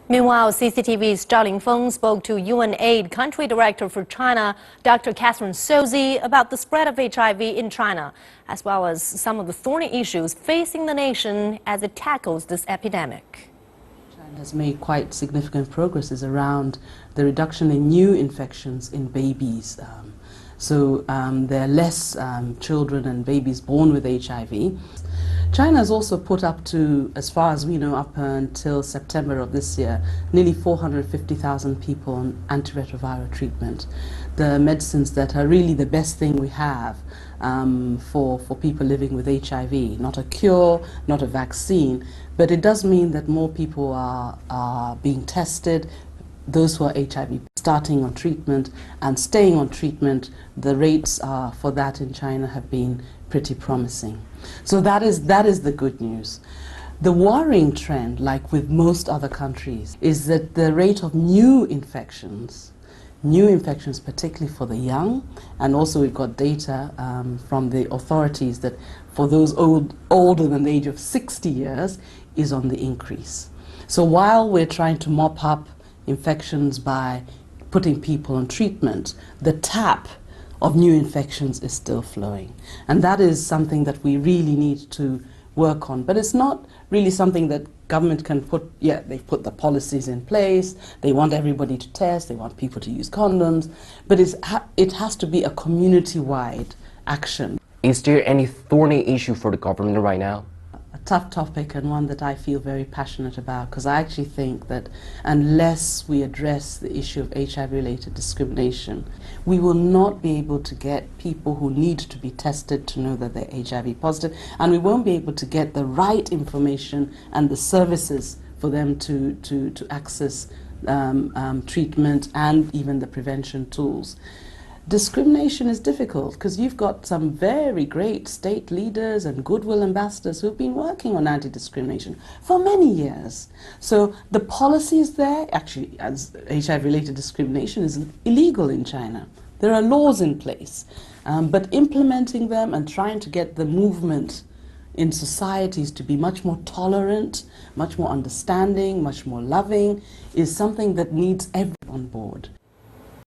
Meanwhile, CCTV's Zhao Lingfeng spoke to UNAID Country Director for China, Dr. Catherine Sozi, about the spread of HIV in China, as well as some of the thorny issues facing the nation as it tackles this epidemic. China has made quite significant progresses around the reduction in new infections in babies. There are less children and babies born with HIV. China has also put up to, as far as we know, up until September of this year, nearly 450,000 people on antiretroviral treatment. The medicines that are really the best thing we have for people living with HIV. Not a cure, not a vaccine, but it does mean that more people are being tested. Those who are HIV starting on treatment and staying on treatment, the rates for that in China have been pretty promising. So that is the good news. The worrying trend, like with most other countries, is that the rate of new infections particularly for the young, and also we've got data from the authorities that for those older than the age of 60 years is on the increase. So while we're trying to mop up infections by putting people on treatment, the tap of new infections is still flowing. And that is something that we really need to work on. But it's not really something that government can put, they've put the policies in place, they want everybody to test, they want people to use condoms, but it has to be a community-wide action. Is there any thorny issue for the government right now? A tough topic, and one that I feel very passionate about, because I actually think that unless we address the issue of HIV-related discrimination, we will not be able to get people who need to be tested to know that they're HIV positive, and we won't be able to get the right information and the services for them to access treatment and even the prevention tools. Discrimination is difficult because you've got some very great state leaders and goodwill ambassadors who've been working on anti-discrimination for many years. So the policy is there. Actually, as HIV-related discrimination is illegal in China. There are laws in place, but implementing them and trying to get the movement in societies to be much more tolerant, much more understanding, much more loving is something that needs everyone on board.